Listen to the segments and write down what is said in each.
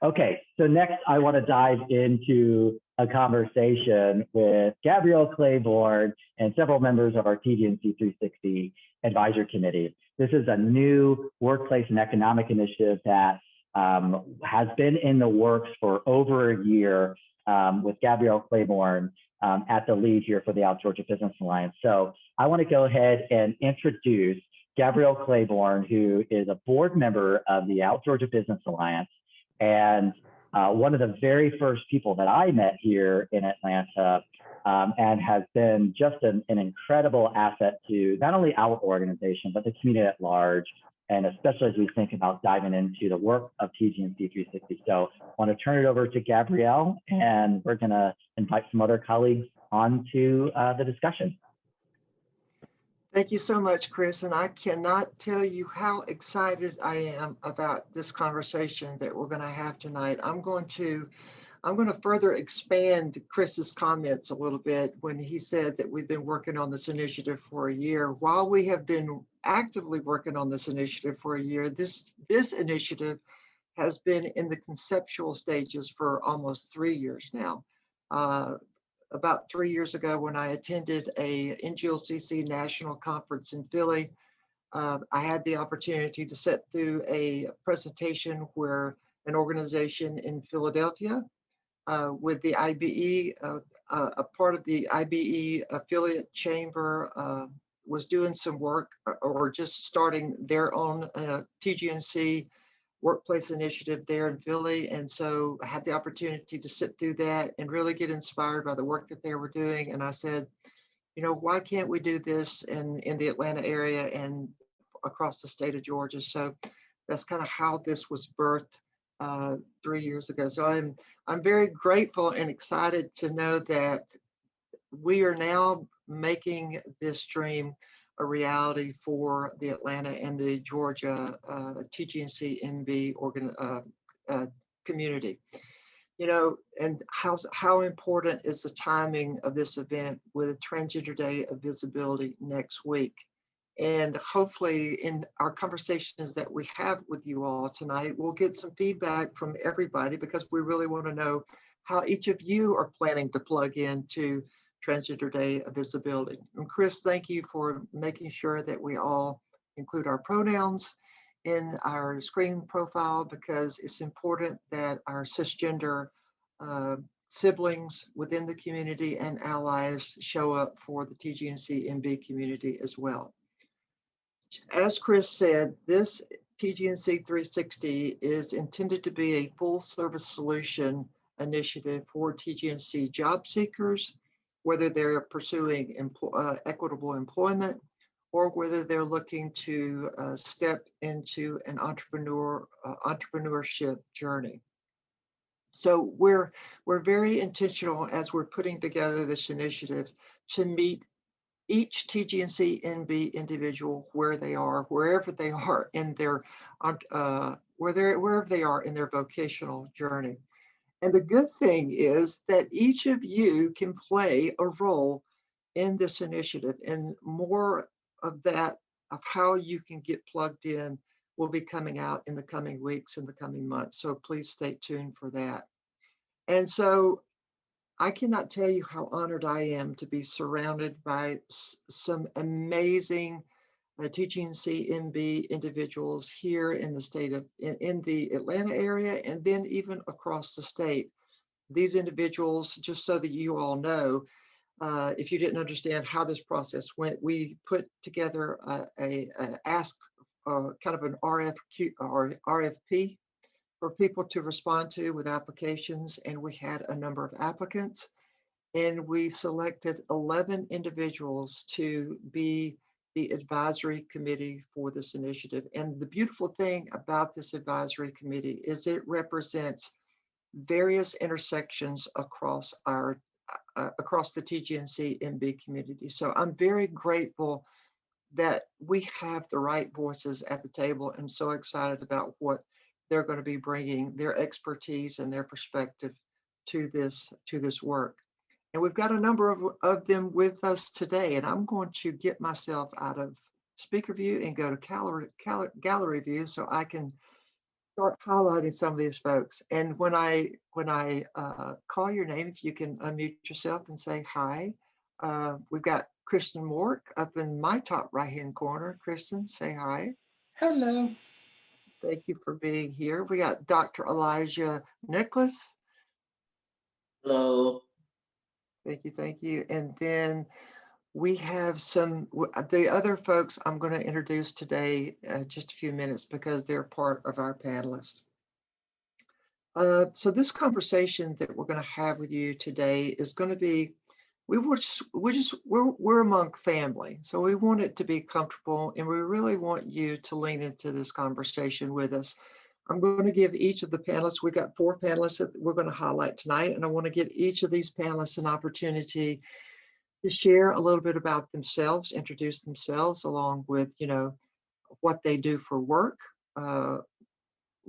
Okay, so next I want to dive into a conversation with Gabrielle Claiborne and several members of our TGNC360 Advisory Committee. This is a new workplace and economic initiative that has been in the works for over a year with Gabrielle Claiborne at the lead here for the Out Georgia Business Alliance. So I want to go ahead and introduce Gabrielle Claiborne, who is a board member of the Out Georgia Business Alliance, and one of the very first people that I met here in Atlanta, and has been just an incredible asset to not only our organization, but the community at large, and especially as we think about diving into the work of TGNC360. So I want to turn it over to Gabrielle, and we're going to invite some other colleagues onto the discussion. Thank you so much, Chris. And I cannot tell you how excited I am about this conversation that we're going to have tonight. I'm going to further expand Chris's comments a little bit when he said that we've been working on this initiative for a year. While we have been actively working on this initiative for a year, this initiative has been in the conceptual stages for almost 3 years now. About 3 years ago, when I attended a NGLCC national conference in Philly, I had the opportunity to sit through a presentation where an organization in Philadelphia with the IBE, a part of the IBE affiliate chamber, was doing some work or just starting their own TGNC workplace initiative there in Philly. And so I had the opportunity to sit through that and really get inspired by the work that they were doing. And I said, you know, why can't we do this in the Atlanta area and across the state of Georgia? So that's kind of how this was birthed 3 years ago. So I'm very grateful and excited to know that we are now making this dream a reality for the Atlanta and the Georgia TGNC-NB community. You know, and how important is the timing of this event with Transgender Day of Visibility next week. And hopefully in our conversations that we have with you all tonight, we'll get some feedback from everybody, because we really want to know how each of you are planning to plug into Transgender Day of Visibility. And Chris, thank you for making sure that we all include our pronouns in our screen profile, because it's important that our cisgender siblings within the community and allies show up for the TGNC-NB community as well. As Chris said, this TGNC360 is intended to be a full service solution initiative for TGNC job seekers, whether they're pursuing equitable employment or whether they're looking to step into an entrepreneurship journey. So we're very intentional as we're putting together this initiative to meet each TGNC-NB individual where they are, wherever they are in their wherever they are in their vocational journey. And the good thing is that each of you can play a role in this initiative, and more of that, of how you can get plugged in, will be coming out in the coming weeks and the coming months. So please stay tuned for that. And so I cannot tell you how honored I am to be surrounded by some amazing TGNC-NB individuals here in the state of, in the Atlanta area, and then even across the state. These individuals, just so that you all know, if you didn't understand how this process went, we put together a ask, kind of an RFQ or RFP for people to respond to with applications, and we had a number of applicants, and we selected 11 individuals to be the advisory committee for this initiative. And the beautiful thing about this advisory committee is it represents various intersections across our across the TGNC-NB community. So I'm very grateful that we have the right voices at the table, and so excited about what they're going to be bringing, their expertise and their perspective to this work. And we've got a number of them with us today, and I'm going to get myself out of speaker view and go to gallery view so I can start highlighting some of these folks. And when I call your name, if you can unmute yourself and say hi. We've got Kristen Mork up in my top right-hand corner. Kristen, say hi. Hello. Thank you for being here. We got Dr. Elijah Nicholas. Hello. Thank you, thank you. And then we have the other folks I'm going to introduce today just a few minutes because they're part of our panelists. So this conversation that we're going to have with you today is going to be, we're among family, so we want it to be comfortable, and we really want you to lean into this conversation with us. I'm going to give each of the panelists, we've got 4 panelists that we're going to highlight tonight, and I want to give each of these panelists an opportunity to share a little bit about themselves, introduce themselves, along with, what they do for work,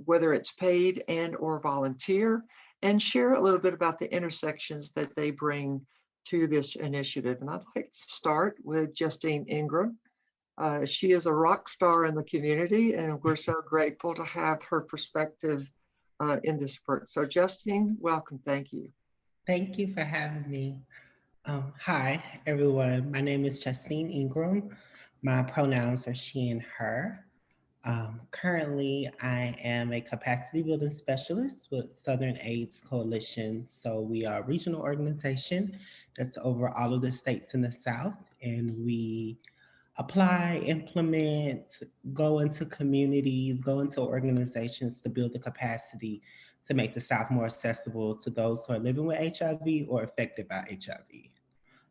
whether it's paid and or volunteer, and share a little bit about the intersections that they bring to this initiative. And I'd like to start with Justine Ingram. She is a rock star in the community, and we're so grateful to have her perspective in this work. So Justine, welcome, thank you. Thank you for having me. Hi, everyone. My name is Justine Ingram. My pronouns are she and her. Currently, I am a capacity building specialist with Southern AIDS Coalition. So we are a regional organization that's over all of the states in the South, and we apply, implement, go into communities, go into organizations to build the capacity to make the South more accessible to those who are living with HIV or affected by HIV.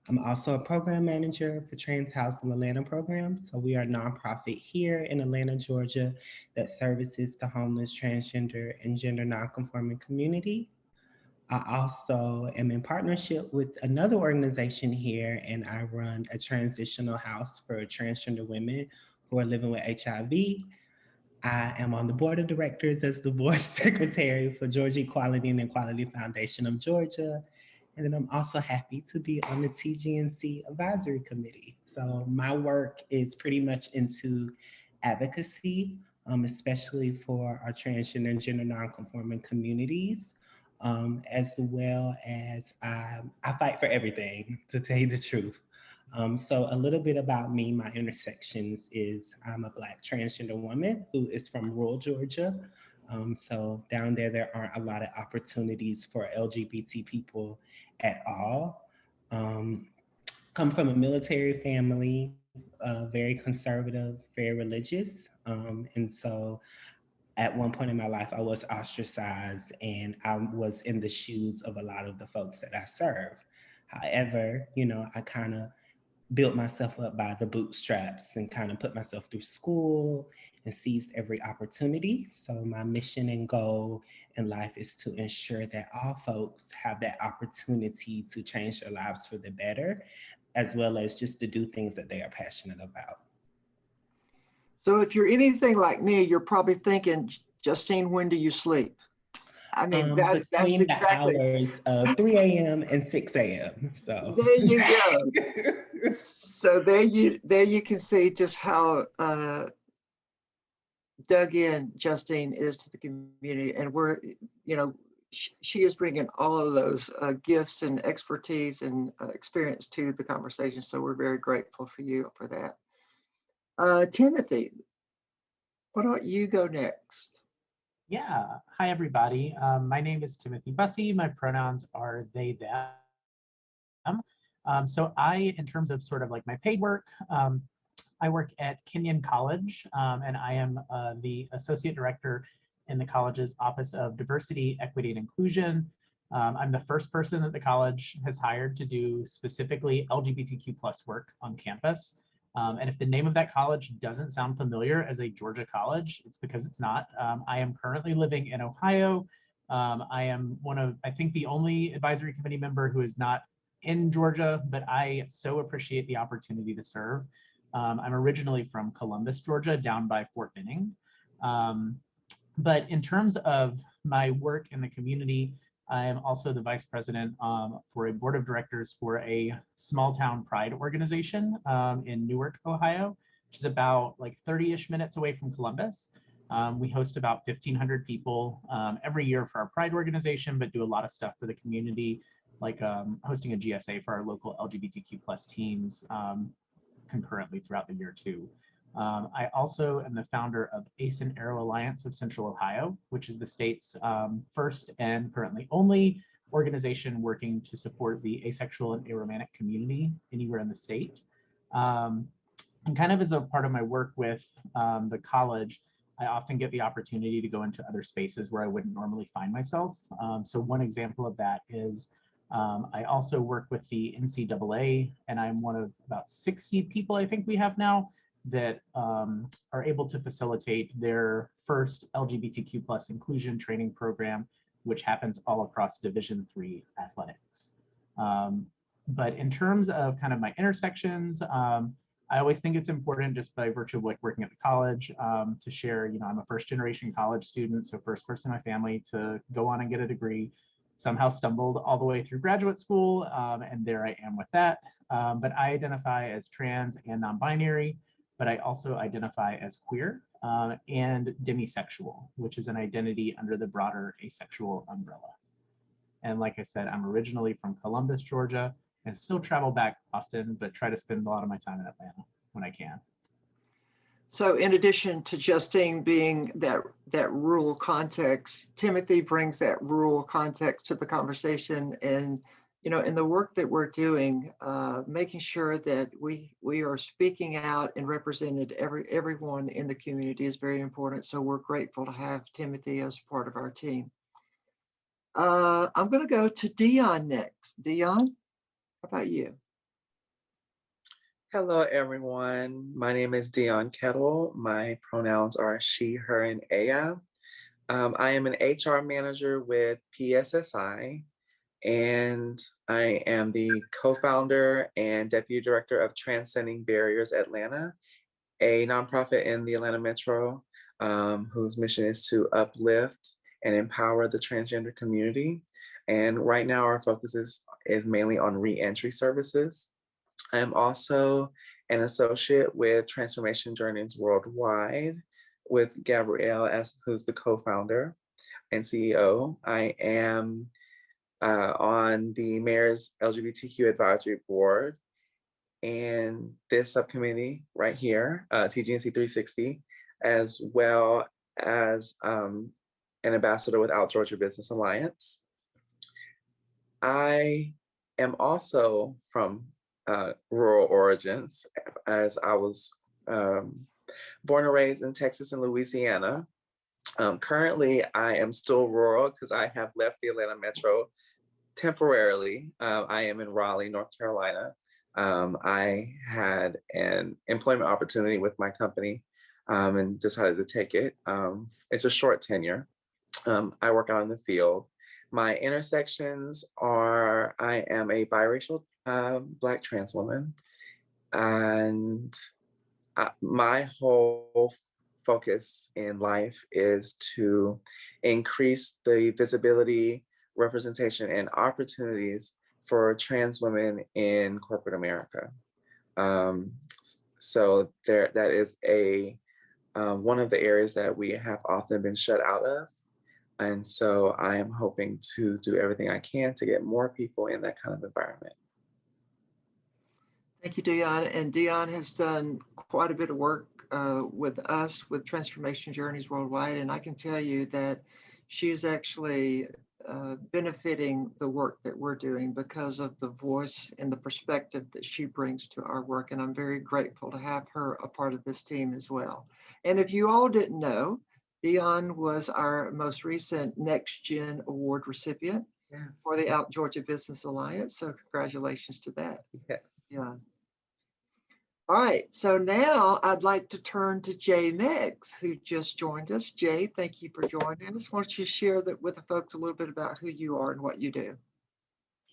I'm also a program manager for Trans House in Atlanta program. So we are a nonprofit here in Atlanta, Georgia, that services the homeless, transgender, and gender nonconforming community. I also am in partnership with another organization here, and I run a transitional house for transgender women who are living with HIV. I am on the board of directors as the board secretary for Georgia Equality and Equality Foundation of Georgia. And then I'm also happy to be on the TGNC advisory committee. So my work is pretty much into advocacy, especially for our transgender and gender nonconforming communities, as well as I fight for everything, to tell you the truth. So a little bit about me, my intersections is I'm a Black transgender woman who is from rural Georgia. So down there aren't a lot of opportunities for LGBT people at all. Come from a military family, very conservative, very religious. And so at one point in my life, I was ostracized and I was in the shoes of a lot of the folks that I serve. However, I kind of built myself up by the bootstraps and kind of put myself through school and seized every opportunity. So my mission and goal in life is to ensure that all folks have that opportunity to change their lives for the better, as well as just to do things that they are passionate about. So if you're anything like me, you're probably thinking, Justine, when do you sleep? I mean, that's between exactly the hours of 3 a.m. and 6 a.m. So there you go. So there you can see just how dug in Justine is to the community, and we're, she is bringing all of those gifts and expertise and experience to the conversation. So we're very grateful for you for that. Timothy, why don't you go next? Yeah, hi everybody. My name is Timothy Bussey. My pronouns are they, them. So I, in terms of sort of like my paid work, I work at Kenyon College, and I am the Associate Director in the college's Office of Diversity, Equity, and Inclusion. I'm the first person that the college has hired to do specifically LGBTQ+ work on campus. And if the name of that college doesn't sound familiar as a Georgia college, it's because it's not. I am currently living in Ohio. I am I think the only advisory committee member who is not in Georgia, but I so appreciate the opportunity to serve. I'm originally from Columbus, Georgia, down by Fort Benning. But in terms of my work in the community, I am also the vice president for a board of directors for a small town pride organization in Newark, Ohio, which is about like 30-ish minutes away from Columbus. We host about 1,500 people every year for our Pride organization, but do a lot of stuff for the community, like hosting a GSA for our local LGBTQ plus teens concurrently throughout the year too. I also am the founder of Ace and Arrow Alliance of Central Ohio, which is the state's first and currently only organization working to support the asexual and aromantic community anywhere in the state. And kind of as a part of my work with the college, I often get the opportunity to go into other spaces where I wouldn't normally find myself. So one example of that is I also work with the NCAA, and I'm one of about 60 people I think we have now that are able to facilitate their first LGBTQ plus inclusion training program, which happens all across Division III athletics. But in terms of kind of my intersections, I always think it's important, just by virtue of like working at the college, to share, you know, I'm a first generation college student, so first person in my family to go on and get a degree, somehow stumbled all the way through graduate school, and there I am with that. But I identify as trans and non-binary, but I also identify as queer and demisexual, which is an identity under the broader asexual umbrella. And like I said, I'm originally from Columbus, Georgia, and still travel back often, but try to spend a lot of my time in Atlanta when I can. So in addition to Justine being that rural context, Timothy brings that rural context to the conversation. And, you know, in the work that we're doing, making sure that we are speaking out and represented everyone in the community is very important. So we're grateful to have Timothy as part of our team. I'm going to go to Dion next. Dion, how about you? Hello, everyone. My name is Dion Kettle. My pronouns are she, her, and aya. I am an HR manager with PSSI, and I am the co-founder and deputy director of Transcending Barriers Atlanta, a nonprofit in the Atlanta Metro whose mission is to uplift and empower the transgender community. And right now our focus is mainly on re-entry services. I'm also an associate with Transformation Journeys Worldwide with Gabrielle, who's the co-founder and CEO. I am on the Mayor's LGBTQ Advisory Board and this subcommittee right here, TGNC360, as well as an ambassador with Out Georgia Business Alliance. I am also from rural origins, as I was born and raised in Texas and Louisiana. Currently, I am still rural because I have left the Atlanta Metro temporarily. I am in Raleigh, North Carolina. I had an employment opportunity with my company and decided to take it. It's a short tenure. I work out in the field. My intersections are, I am a biracial Black trans woman, and my whole focus in life is to increase the visibility, representation, and opportunities for trans women in corporate America. So that is one of the areas that we have often been shut out of. And so I am hoping to do everything I can to get more people in that kind of environment. Thank you, Dion. And Dion has done quite a bit of work with us with Transformation Journeys Worldwide. And I can tell you that she's actually benefiting the work that we're doing because of the voice and the perspective that she brings to our work. And I'm very grateful to have her a part of this team as well. And if you all didn't know, Dion was our most recent Next Gen Award recipient. Yes. For the Out Georgia Business Alliance. So congratulations to that. Yes. Yeah. All right, so now I'd like to turn to Jay Meggs, who just joined us. Jay, thank you for joining us. Why don't you share that with the folks a little bit about who you are and what you do?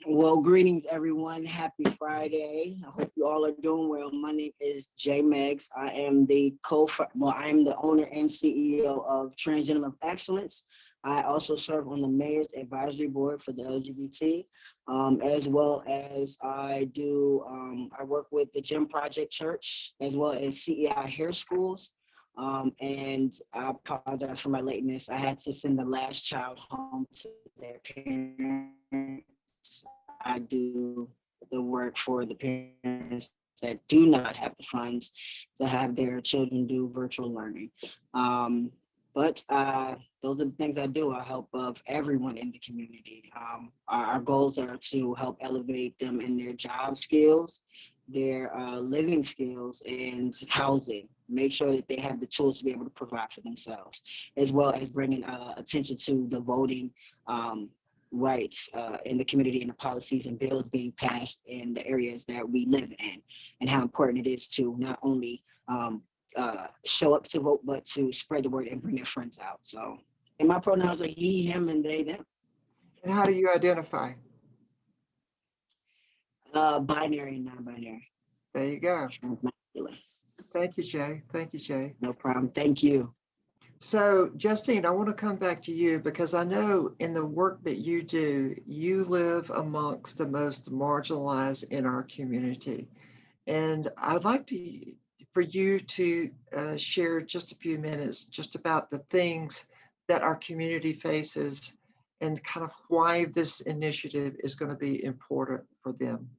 Well, greetings, everyone. Happy Friday. I hope you all are doing well. My name is Jay Meggs. I am the owner and CEO of Transgender of Excellence. I also serve on the Mayor's Advisory Board for the LGBT, as well as I work with the Gym Project Church, as well as CEI Hair Schools. And I apologize for my lateness. I had to send the last child home to their parents. I do the work for the parents that do not have the funds to have their children do virtual learning. But those are the things I do. I help of everyone in the community. Our goals are to help elevate them in their job skills, their living skills, and housing. Make sure that they have the tools to be able to provide for themselves, as well as bringing attention to the voting rights in the community and the policies and bills being passed in the areas that we live in, and how important it is to not only show up to vote, but to spread the word and bring their friends out. So, and my pronouns are he, him, and they, them. And how do you identify? Binary and non-binary. There you go. Transmasculine. Thank you, Jay. Thank you, Jay. No problem. Thank you. So, Justine, I want to come back to you because I know in the work that you do, you live amongst the most marginalized in our community. And I'd like for you to share just a few minutes just about the things that our community faces and kind of why this initiative is going to be important for them.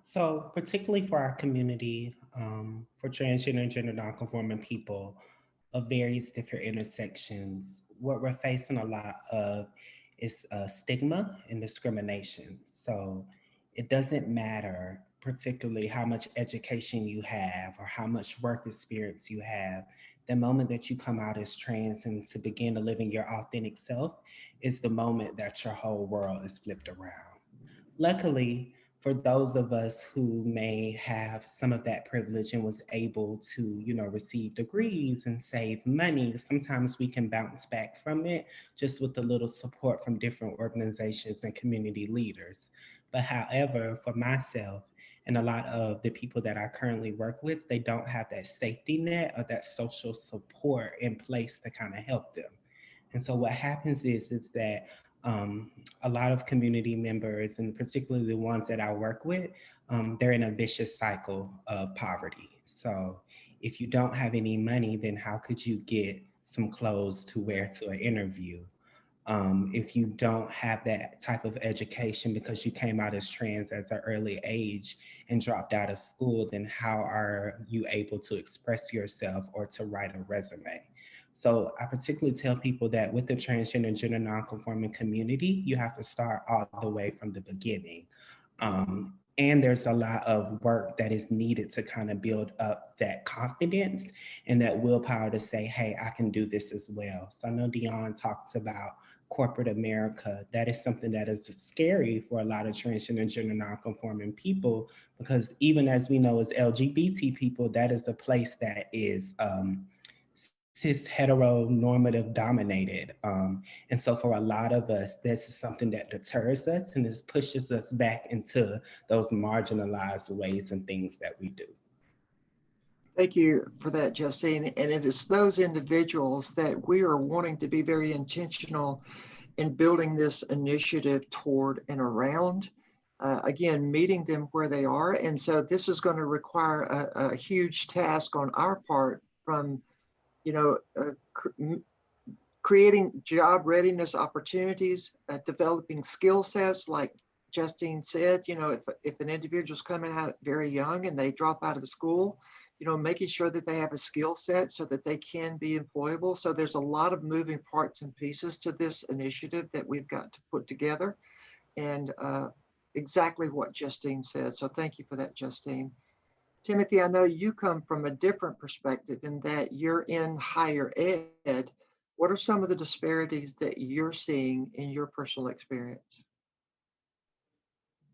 So particularly for our community, for transgender and gender nonconforming people of various different intersections, what we're facing a lot of is stigma and discrimination. So it doesn't matter particularly how much education you have or how much work experience you have. The moment that you come out as trans and to begin to live in your authentic self is the moment that your whole world is flipped around. Luckily, for those of us who may have some of that privilege and was able to, receive degrees and save money, sometimes we can bounce back from it just with a little support from different organizations and community leaders. But however, for myself and a lot of the people that I currently work with, they don't have that safety net or that social support in place to kind of help them. And so what happens is that a lot of community members, and particularly the ones that I work with, they're in a vicious cycle of poverty. So if you don't have any money, then how could you get some clothes to wear to an interview? If you don't have that type of education because you came out as trans at an early age and dropped out of school, then how are you able to express yourself or to write a resume? So I particularly tell people that with the transgender and gender nonconforming community, you have to start all the way from the beginning. And there's a lot of work that is needed to kind of build up that confidence and that willpower to say, hey, I can do this as well. So I know Dion talked about corporate America. That is something that is scary for a lot of transgender and gender nonconforming people, because even as we know as LGBT people, that is a place that is cis heteronormative dominated. And so for a lot of us, this is something that deters us and this pushes us back into those marginalized ways and things that we do. Thank you for that, Justine. And it is those individuals that we are wanting to be very intentional in building this initiative toward and around. Again, meeting them where they are. And so this is going to require a huge task on our part from creating job readiness opportunities, developing skill sets, like Justine said, if an individual's coming out very young and they drop out of school, making sure that they have a skill set so that they can be employable. So there's a lot of moving parts and pieces to this initiative that we've got to put together, and exactly what Justine said. So thank you for that, Justine. Timothy, I know you come from a different perspective in that you're in higher ed. What are some of the disparities that you're seeing in your personal experience?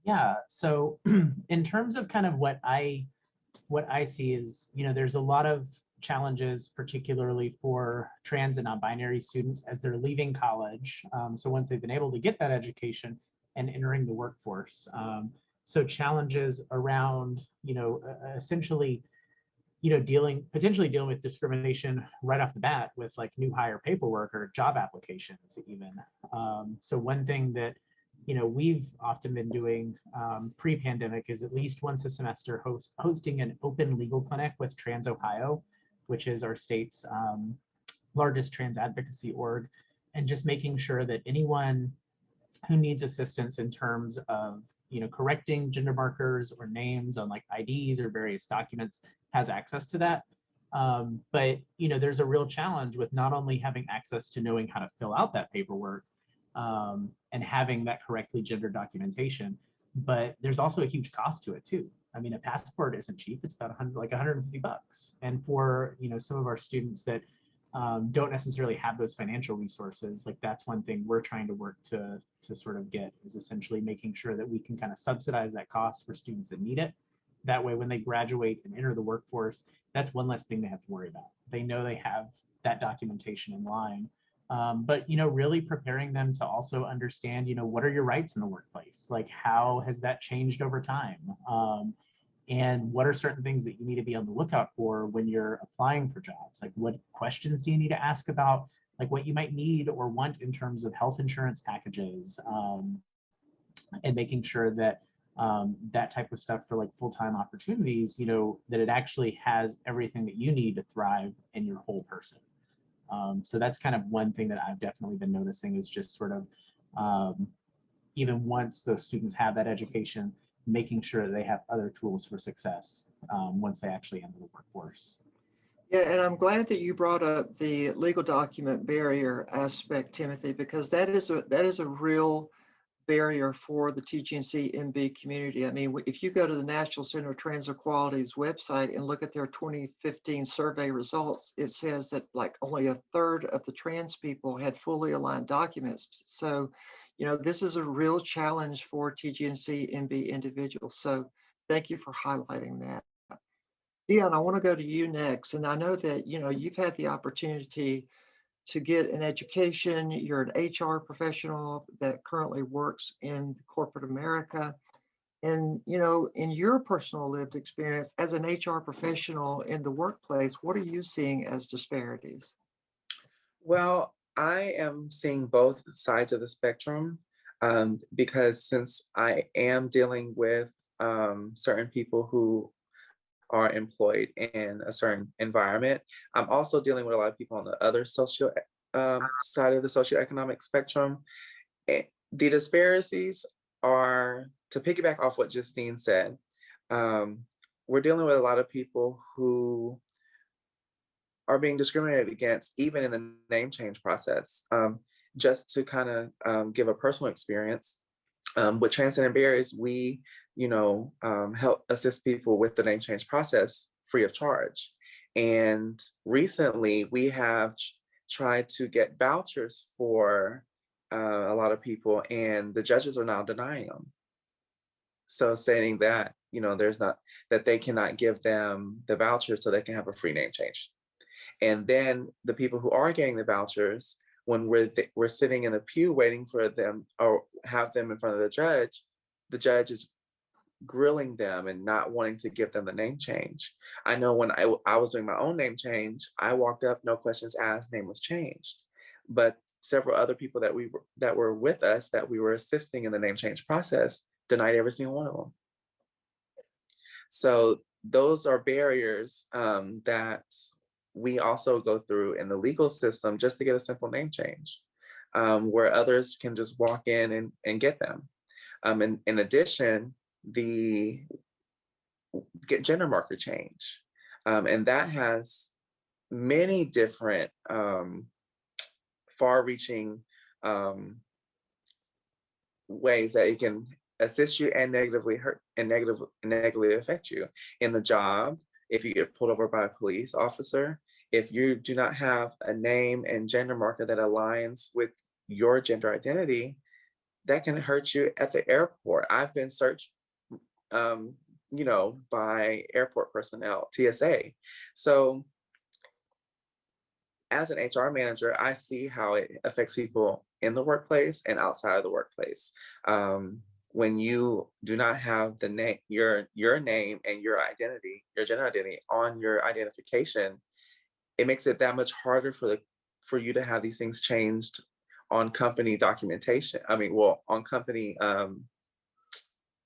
Yeah, so in terms of kind of what I see is, there's a lot of challenges, particularly for trans and non-binary students as they're leaving college. So once they've been able to get that education and entering the workforce. So challenges around, essentially, potentially dealing with discrimination right off the bat with like new hire paperwork or job applications even. So one thing that we've often been doing pre-pandemic is at least once a semester hosting an open legal clinic with Trans Ohio, which is our state's largest trans advocacy org, and just making sure that anyone who needs assistance in terms of correcting gender markers or names on like IDs or various documents has access to that. But there's a real challenge with not only having access to knowing how to fill out that paperwork and having that correctly gendered documentation, but there's also a huge cost to it too. I mean, a passport isn't cheap. It's about $150. And for some of our students that don't necessarily have those financial resources, like that's one thing we're trying to work to sort of get, is essentially making sure that we can kind of subsidize that cost for students that need it. That way, when they graduate and enter the workforce, that's one less thing they have to worry about. They know they have that documentation in line. But really preparing them to also understand, what are your rights in the workplace? Like, how has that changed over time? And what are certain things that you need to be on the lookout for when you're applying for jobs? Like, what questions do you need to ask about, like what you might need or want in terms of health insurance packages, and making sure that that type of stuff for like full-time opportunities, that it actually has everything that you need to thrive in your whole person. So that's kind of one thing that I've definitely been noticing, is just sort of, even once those students have that education, making sure that they have other tools for success once they actually enter the workforce. Yeah, and I'm glad that you brought up the legal document barrier aspect, Timothy, because that is a real barrier for the TGNC MB community. I mean, if you go to the National Center of Trans Equality's website and look at their 2015 survey results, it says that like only a third of the trans people had fully aligned documents. So, this is a real challenge for TGNC MB individuals. So thank you for highlighting that. Dion, I want to go to you next. And I know that, you've had the opportunity to get an education. You're an HR professional that currently works in corporate America. And, in your personal lived experience as an HR professional in the workplace, what are you seeing as disparities? Well, I am seeing both sides of the spectrum, because since I am dealing with certain people who are employed in a certain environment, I'm also dealing with a lot of people on the other social side of the socioeconomic spectrum. The disparities are, to piggyback off what Justine said, we're dealing with a lot of people who are being discriminated against, even in the name change process. Just to kind of give a personal experience, with Transgender Barriers, we help assist people with the name change process free of charge. And recently we have tried to get vouchers for a lot of people, and the judges are now denying them. So saying that, that they cannot give them the vouchers so they can have a free name change. And then the people who are getting the vouchers, when we're sitting in the pew waiting for them or have them in front of the judge is grilling them and not wanting to give them the name change. I know when I was doing my own name change, I walked up, no questions asked, name was changed. But several other people that were with us, that we were assisting in the name change process, denied every single one of them. So those are barriers that we also go through in the legal system just to get a simple name change, where others can just walk in and get them. And in addition, get gender marker change. And that has many different far-reaching ways that it can assist you and negatively hurt and negatively affect you in the job. If you get pulled over by a police officer, if you do not have a name and gender marker that aligns with your gender identity, that can hurt you at the airport. I've been searched, by airport personnel, TSA. So as an HR manager, I see how it affects people in the workplace and outside of the workplace. When you do not have the name, your name and your identity, your gender identity on your identification, it makes it that much harder for you to have these things changed on company documentation. I mean, well, on company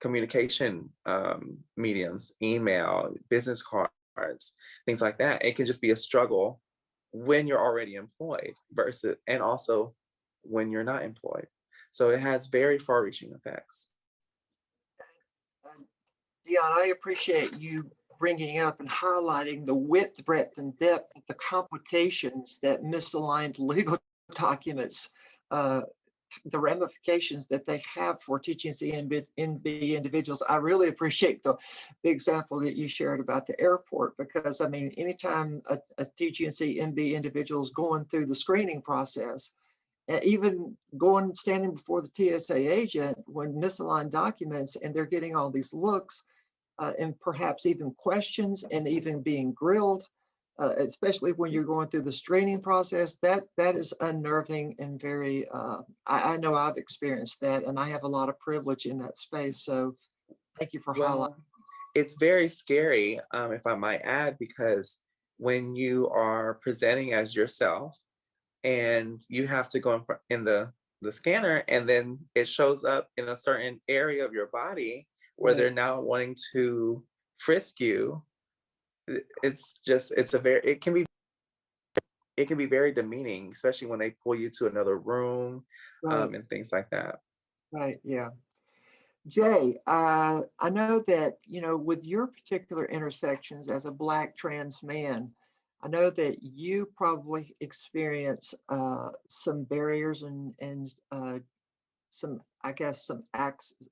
communication mediums, email, business cards, things like that. It can just be a struggle when you're already employed versus, and also when you're not employed. So it has very far-reaching effects. Dion, I appreciate you bringing up and highlighting the width, breadth, and depth of the complications that misaligned legal documents, the ramifications that they have for TGNC NB individuals. I really appreciate the example that you shared about the airport, because I mean, anytime a TGNC NB individual is going through the screening process, and even standing before the TSA agent when misaligned documents, and they're getting all these looks, and perhaps even questions, and even being grilled, especially when you're going through the screening process, that is unnerving and very, I know I've experienced that, and I have a lot of privilege in that space. So thank you for highlighting. It's very scary, if I might add, because when you are presenting as yourself and you have to go in the scanner, and then it shows up in a certain area of your body where they're now wanting to frisk you, it can be very demeaning, especially when they pull you to another room, and things like that. Right, yeah. Jay, I know that, with your particular intersections as a Black trans man, I know that you probably experience some barriers and some, I guess, some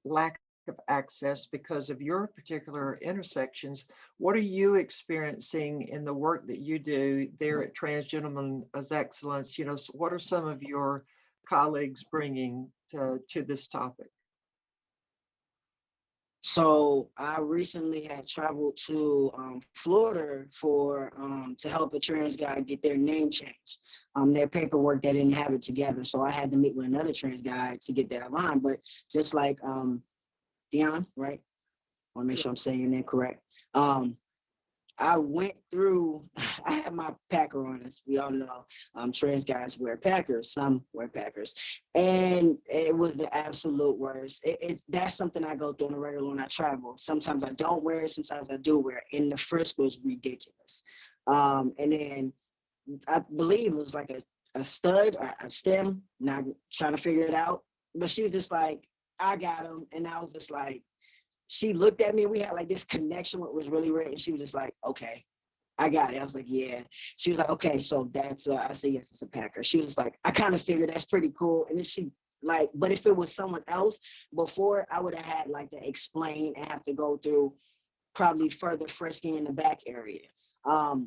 lack of access because of your particular intersections. What are you experiencing in the work that you do there at Transgender of Excellence? What are some of your colleagues bringing to this topic? So I recently had traveled to Florida to help a trans guy get their name changed. Their paperwork, they didn't have it together. So I had to meet with another trans guy to get that aligned. But just like Dion, right? I want to make sure I'm saying your name correct. I went through, I had my Packer on, as we all know. Trans guys wear Packers, some wear Packers. And it was the absolute worst. That's something I go through on a regular when I travel. Sometimes I don't wear it, sometimes I do wear it. And the frisk was ridiculous. And then I believe it was like a stud or a stem, not trying to figure it out. But she was just like, I got him. And I was just like, she looked at me and we had like this connection, what was really rare. And she was just like, okay, I got it. I was like, yeah. She was like, okay, so that's, I said, yes, it's a Packer. She was just like, I kind of figured that's pretty cool. And then she like, but if it was someone else before, I would have had like to explain and have to go through probably further frisking in the back area.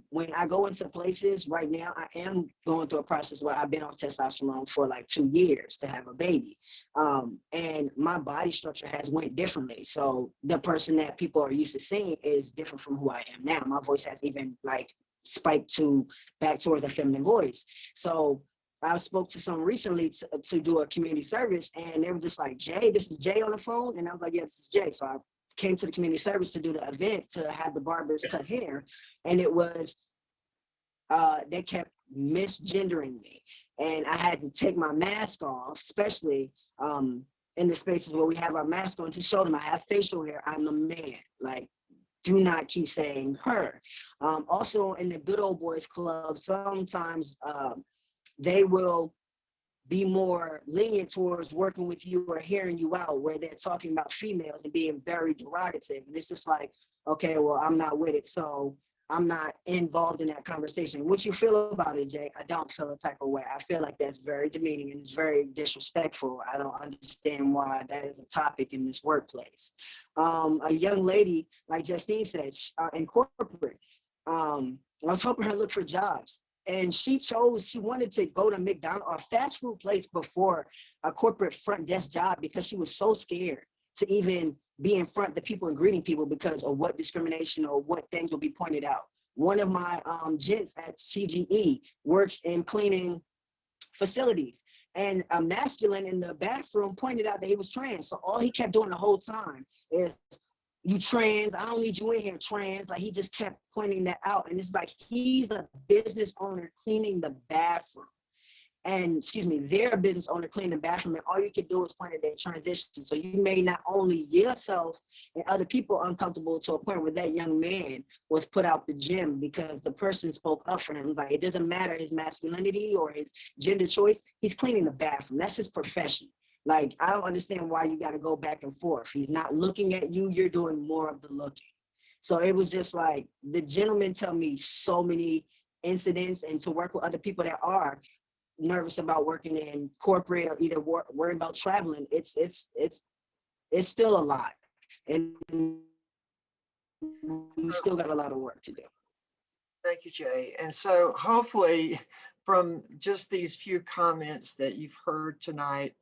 When I go into places right now, I am going through a process where I've been on testosterone for like 2 years to have a baby. And my body structure has went differently. So the person that people are used to seeing is different from who I am now. My voice has even like spiked back towards a feminine voice. So I spoke to someone recently to do a community service, and they were just like, Jay, this is Jay on the phone. And I was like, yeah, this is Jay. So I came to the community service to do the event to have the barbers cut hair. And it was, they kept misgendering me. And I had to take my mask off, especially in the spaces where we have our mask on, to show them I have facial hair, I'm a man. Like, do not keep saying her. Also in the Good Old Boys Club, sometimes they will be more lenient towards working with you or hearing you out, where they're talking about females and being very derogative. And it's just like, okay, well, I'm not with it, so I'm not involved in that conversation. What you feel about it, Jay? I don't feel a type of way. I feel like that's very demeaning and it's very disrespectful. I don't understand why that is a topic in this workplace. A young lady, like Justine said, in corporate, I was helping her look for jobs. And she wanted to go to McDonald's or a fast food place before a corporate front desk job because she was so scared to even be in front of the people and greeting people because of what discrimination or what things will be pointed out. One of my gents at CGE works in cleaning facilities, and a masculine in the bathroom pointed out that he was trans. So all he kept doing the whole time is, you trans, I don't need you in here, trans. Like, he just kept pointing that out. And it's like, he's a business owner cleaning the bathroom. and excuse me, they're a business owner cleaning the bathroom, and all you can do is point at their transition. So you may not only yourself and other people uncomfortable to a point where that young man was put out the gym because the person spoke up for him. Like, it doesn't matter his masculinity or his gender choice, he's cleaning the bathroom. That's his profession. Like, I don't understand why you got to go back and forth. He's not looking at you, you're doing more of the looking. So it was just like, the gentleman tell me so many incidents, and to work with other people that are nervous about working in corporate or either worrying about traveling, it's still a lot, and we still got a lot of work to do. Thank you, Jay. And so hopefully from just these few comments that you've heard tonight,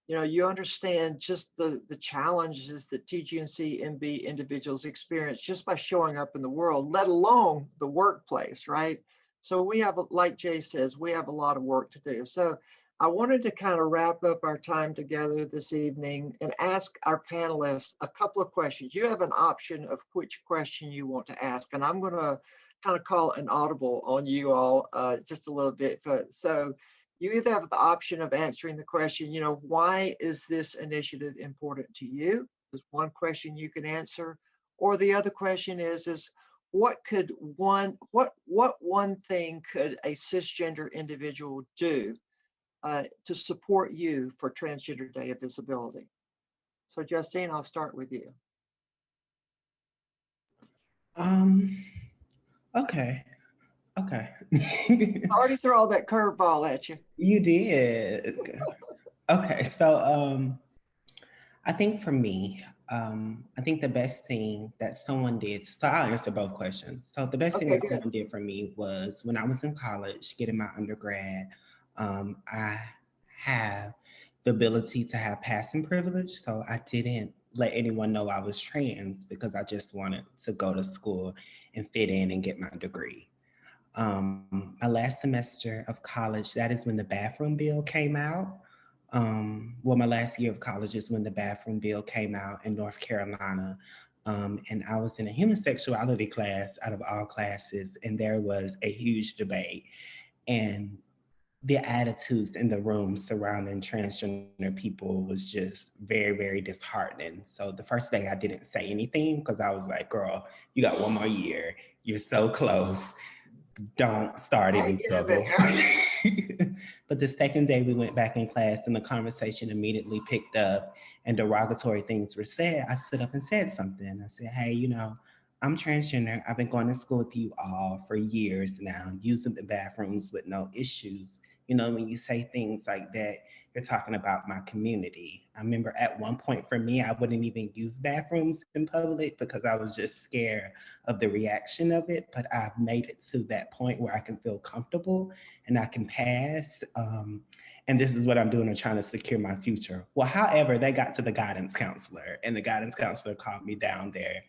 you understand just the challenges that TGNC MB individuals experience just by showing up in the world, let alone the workplace, right? So we have, like Jay says, we have a lot of work to do. So I wanted to kind of wrap up our time together this evening and ask our panelists a couple of questions. You have an option of which question you want to ask, and I'm going to kind of call an audible on you all just a little bit. So you either have the option of answering the question, why is this initiative important to you? Is one question you can answer. Or the other question is what one thing could a cisgender individual do to support you for Transgender Day of Visibility? So Justine, I'll start with you. Okay. I already threw all that curveball at you. You did. Okay, so I think for me, I think the best thing that someone did, so I'll answer both questions. So the best thing that someone did for me was when I was in college, getting my undergrad, I have the ability to have passing privilege. So I didn't let anyone know I was trans because I just wanted to go to school and fit in and get my degree. My last semester of college, that is when the bathroom bill came out. My last year of college is when the bathroom bill came out in North Carolina. And I was in a human sexuality class out of all classes, and there was a huge debate. And the attitudes in the room surrounding transgender people was just very, very disheartening. So the first day I didn't say anything because I was like, girl, you got one more year. You're so close. Don't start any trouble. But the second day we went back in class and the conversation immediately picked up and derogatory things were said, I stood up and said something. I said, hey, I'm transgender. I've been going to school with you all for years now, using the bathrooms with no issues. When you say things like that, you're talking about my community. I remember at one point for me, I wouldn't even use bathrooms in public because I was just scared of the reaction of it. But I've made it to that point where I can feel comfortable and I can pass. And this is what I'm doing. I'm trying to secure my future. Well, however, they got to the guidance counselor, and the guidance counselor called me down there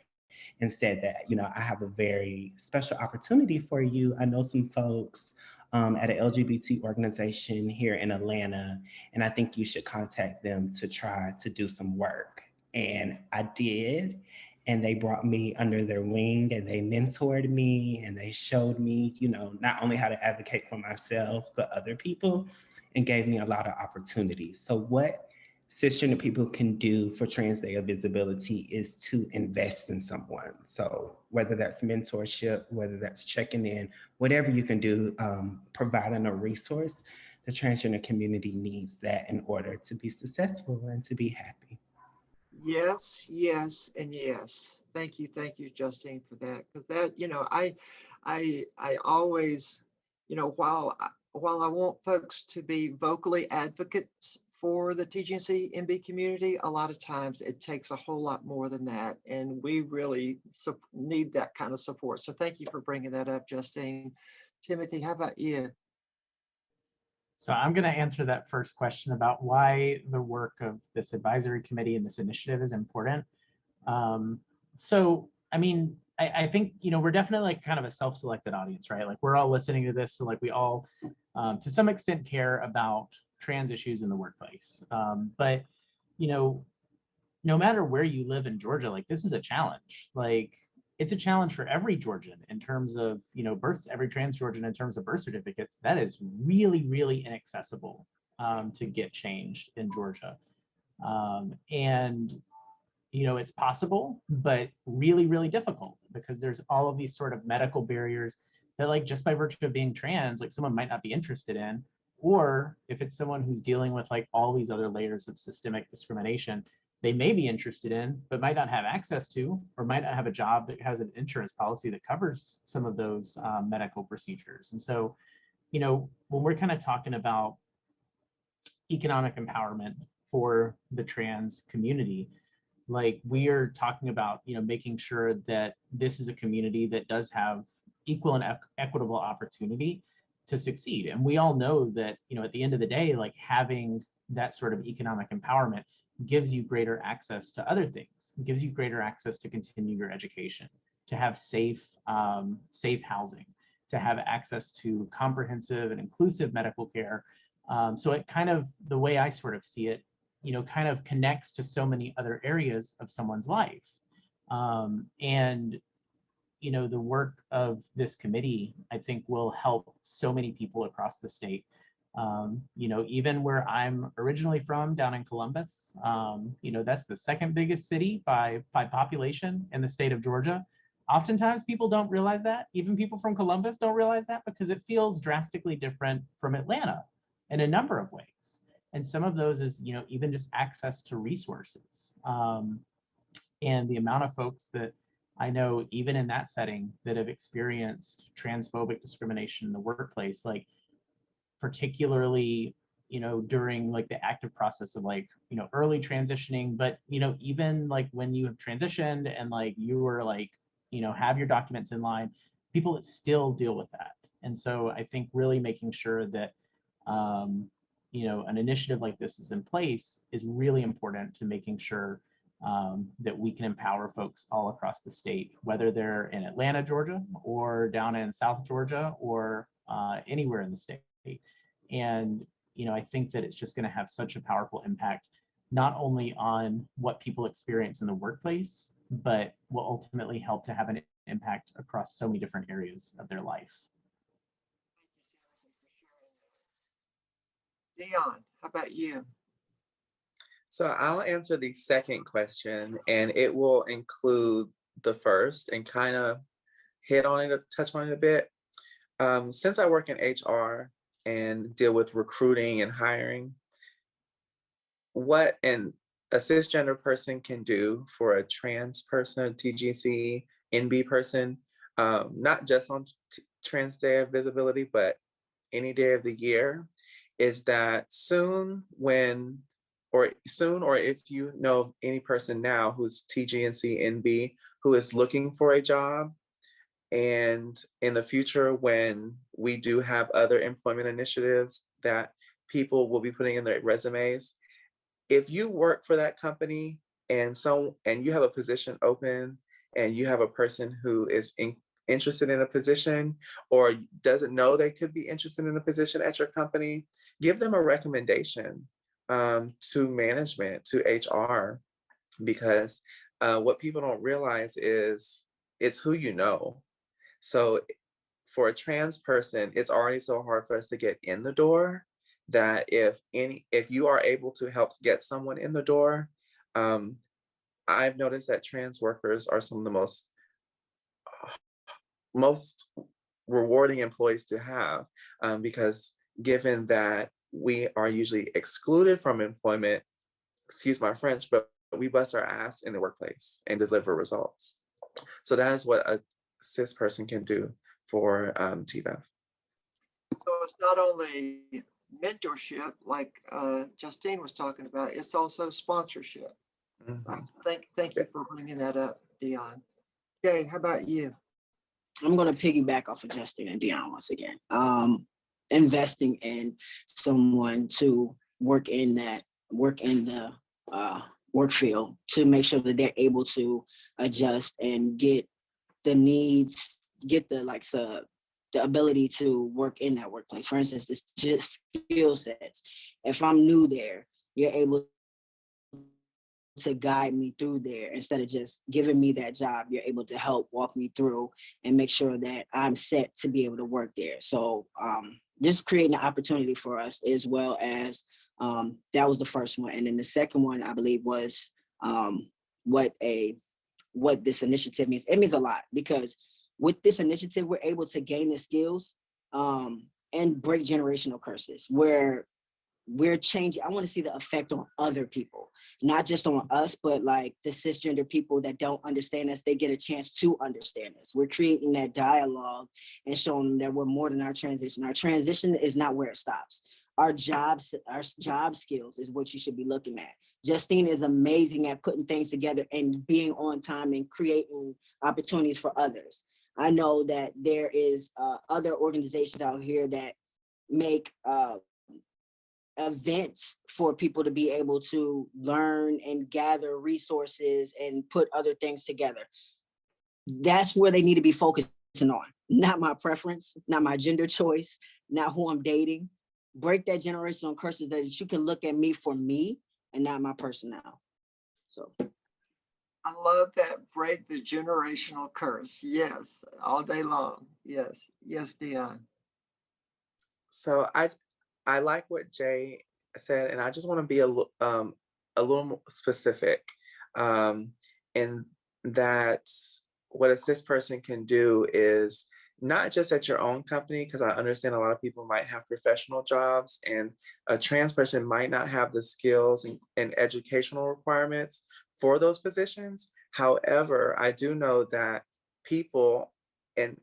and said that, I have a very special opportunity for you. I know some folks at an LGBT organization here in Atlanta, and I think you should contact them to try to do some work. And I did, and they brought me under their wing, and they mentored me, and they showed me, not only how to advocate for myself, but other people, and gave me a lot of opportunities. So what cisgender people can do for Trans Day of Visibility is to invest in someone. So whether that's mentorship, whether that's checking in, whatever you can do, providing a resource, the transgender community needs that in order to be successful and to be happy. Yes, yes, and yes. Thank you, Justine, for that. Because that, I always, while I want folks to be vocally advocates for the TGNC MB community, a lot of times it takes a whole lot more than that, and we really need that kind of support. So thank you for bringing that up, Justine. Timothy, how about you? So I'm going to answer that first question about why the work of this advisory committee and this initiative is important. I think, we're definitely like kind of a self-selected audience, right? Like we're all listening to this. So like we all, to some extent, care about trans issues in the workplace. But, no matter where you live in Georgia, like this is a challenge. Like it's a challenge for every Georgian in terms of, every trans Georgian in terms of birth certificates. That is really, really inaccessible to get changed in Georgia. And it's possible, but really, really difficult, because there's all of these sort of medical barriers that, like, just by virtue of being trans, like, someone might not be interested in, or if it's someone who's dealing with like all these other layers of systemic discrimination, they may be interested in, but might not have access to, or might not have a job that has an insurance policy that covers some of those medical procedures. And so, when we're kind of talking about economic empowerment for the trans community, like, we are talking about, making sure that this is a community that does have equal and equitable opportunity to succeed. And we all know that, at the end of the day, like, having that sort of economic empowerment gives you greater access to other things. It gives you greater access to continue your education, to have safe housing, to have access to comprehensive and inclusive medical care. So it kind of, the way I sort of see it, kind of connects to so many other areas of someone's life. And the work of this committee, I think, will help so many people across the state. Even where I'm originally from, down in Columbus, that's the second biggest city by population in the state of Georgia. Oftentimes people don't realize that. Even people from Columbus don't realize that, because it feels drastically different from Atlanta in a number of ways. And some of those is, even just access to resources. And the amount of folks that I know, even in that setting, that have experienced transphobic discrimination in the workplace, like, particularly, during like the active process of like, early transitioning, but, even like when you have transitioned and like you were like, have your documents in line, people that still deal with that. And so I think really making sure that, an initiative like this is in place is really important to making sure that we can empower folks all across the state, whether they're in Atlanta, Georgia, or down in South Georgia, or anywhere in the state. And, I think that it's just going to have such a powerful impact, not only on what people experience in the workplace, but will ultimately help to have an impact across so many different areas of their life. Dion, how about you? So I'll answer the second question, and it will include the first and kind of hit on it, touch on it a bit. Since I work in HR and deal with recruiting and hiring, what a cisgender person can do for a trans person, a TGNC NB person, not just on Trans Day of Visibility, but any day of the year, is that soon, or if you know of any person now who's TGNC NB who is looking for a job, and in the future, when we do have other employment initiatives that people will be putting in their resumes, if you work for that company and you have a position open and you have a person who is interested in a position or doesn't know they could be interested in a position at your company, give them a recommendation to management, to HR, because what people don't realize is it's who you know. So for a trans person, it's already so hard for us to get in the door, that if you are able to help get someone in the door, I've noticed that trans workers are some of the most rewarding employees to have, because given that we are usually excluded from employment, excuse my French, but we bust our ass in the workplace and deliver results. So that is what a cis person can do for TVEF. So it's not only mentorship, like Justine was talking about, it's also sponsorship. Mm-hmm. Thank you for bringing that up, Dion. Okay, how about you? I'm going to piggyback off of Justine and Dion once again. Investing in someone to work in the work field, to make sure that they're able to adjust and get the needs, get the ability to work in that workplace. For instance, it's just skill sets. If I'm new there, you're able to guide me through there. Instead of just giving me that job, you're able to help walk me through and make sure that I'm set to be able to work there. So just creating an opportunity for us, as well as that was the first one. And then the second one, I believe, was what this initiative means. It means a lot, because with this initiative, we're able to gain the skills and break generational curses, where we're changing. I want to see the effect on other people, not just on us, but like the cisgender people that don't understand us, they get a chance to understand us. We're creating that dialogue and showing them that we're more than our transition. Our transition is not where it stops. Our job skills is what you should be looking at. Justine is amazing at putting things together and being on time and creating opportunities for others. I know that there is other organizations out here that make events for people to be able to learn and gather resources and put other things together. That's where they need to be focusing on, not my preference, not my gender choice, not who I'm dating. Break that generational curses, that you can look at me for me and not my personnel. So I love that. Break the generational curse. Yes, all day long. Yes, yes, Dion. So I like what Jay said, and I just want to be a little more specific, in that what a cis person can do is not just at your own company, because I understand a lot of people might have professional jobs, and a trans person might not have the skills and educational requirements for those positions. However, I do know that people in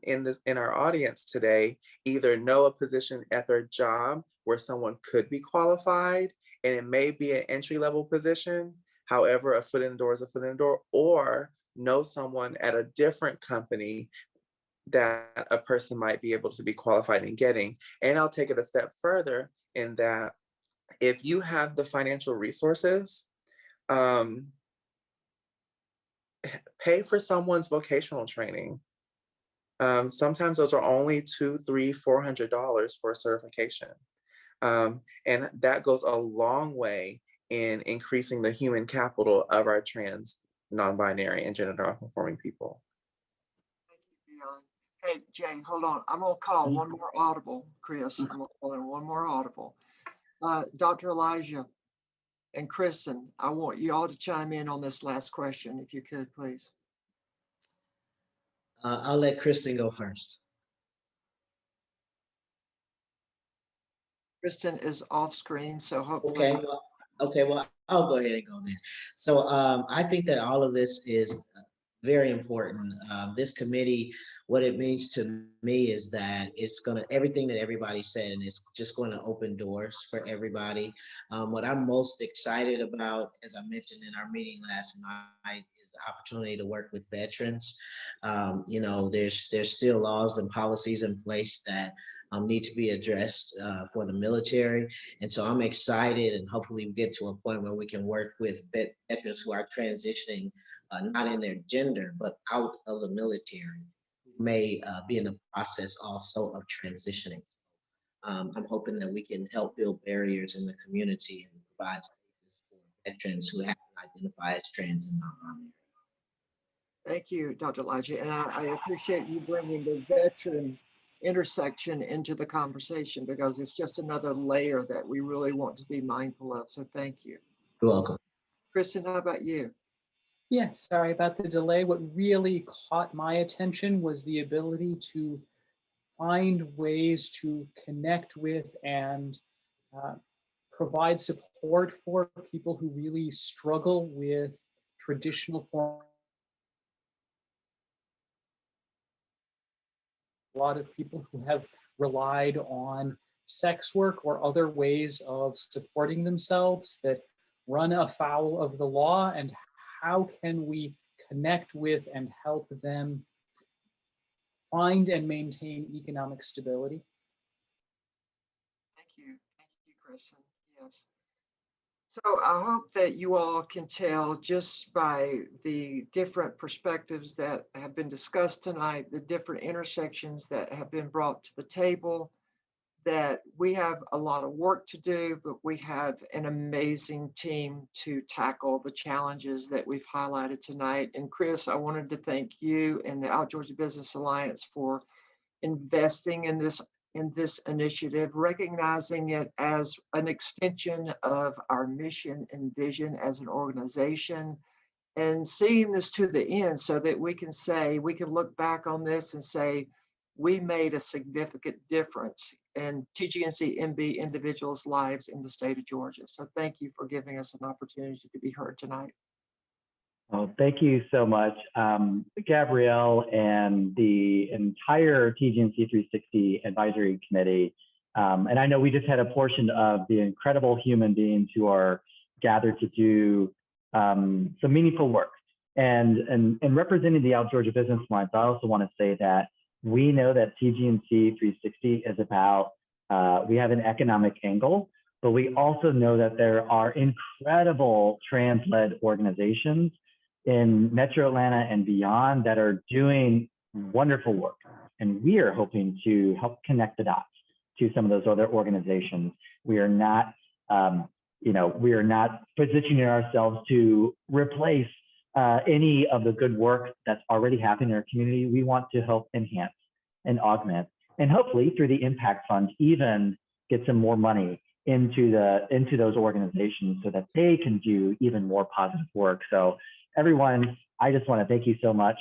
our audience today either know a position at their job where someone could be qualified, and it may be an entry-level position. However, a foot in the door is a foot in the door, or know someone at a different company that a person might be able to be qualified in getting. And I'll take it a step further in that if you have the financial resources, pay for someone's vocational training. Sometimes those are only $200, $300, $400 for a certification. And that goes a long way in increasing the human capital of our trans, non-binary, and gender non-conforming people. Thank you, Dion. Hey, Jay, hold on. I'm gonna call one more audible, Chris. I'm gonna call in one more audible. Dr. Elijah and Kristen, I want you all to chime in on this last question, if you could, please. I'll let Kristen go first. Kristen is off screen, so hopefully. Okay, well, I'll go ahead and go next. So I think that all of this is very important. This committee, what it means to me is that it's everything that everybody said, and it's just going to open doors for everybody. What I'm most excited about, as I mentioned in our meeting last night, is the opportunity to work with veterans. You know, there's still laws and policies in place that need to be addressed for the military. And so I'm excited, and hopefully we get to a point where we can work with veterans who are transitioning, not in their gender, but out of the military, who may be in the process also of transitioning. I'm hoping that we can help build barriers in the community and provide spaces for veterans who have to identify as trans and non-binary. Thank you, Dr. Elijah. And I appreciate you bringing the veteran intersection into the conversation, because it's just another layer that we really want to be mindful of. So thank you. You're welcome. Kristen, how about you? Yeah, sorry about the delay. What really caught my attention was the ability to find ways to connect with and provide support for people who really struggle with traditional forms. A lot of people who have relied on sex work or other ways of supporting themselves that run afoul of the law, and how can we connect with and help them find and maintain economic stability? Thank you, Kristen. Yes. So I hope that you all can tell, just by the different perspectives that have been discussed tonight, the different intersections that have been brought to the table, that we have a lot of work to do, but we have an amazing team to tackle the challenges that we've highlighted tonight. And Chris, I wanted to thank you and the Out Georgia Business Alliance for investing in this initiative, recognizing it as an extension of our mission and vision as an organization, and seeing this to the end so that we can look back on this and say, we made a significant difference in TGNC MB individuals' lives in the state of Georgia. So thank you for giving us an opportunity to be heard tonight. Well, thank you so much, Gabrielle and the entire TGNC360 Advisory Committee. And I know we just had a portion of the incredible human beings who are gathered to do some meaningful work. And representing the Out Georgia Business Alliance, I also want to say that we know that TGNC360 is about, we have an economic angle, but we also know that there are incredible trans-led organizations in Metro Atlanta and beyond that are doing wonderful work. And we are hoping to help connect the dots to some of those other organizations. We are not, we are not positioning ourselves to replace any of the good work that's already happening in our community. We want to help enhance and augment, and hopefully through the impact fund, even get some more money into those organizations so that they can do even more positive work. So everyone, I just want to thank you so much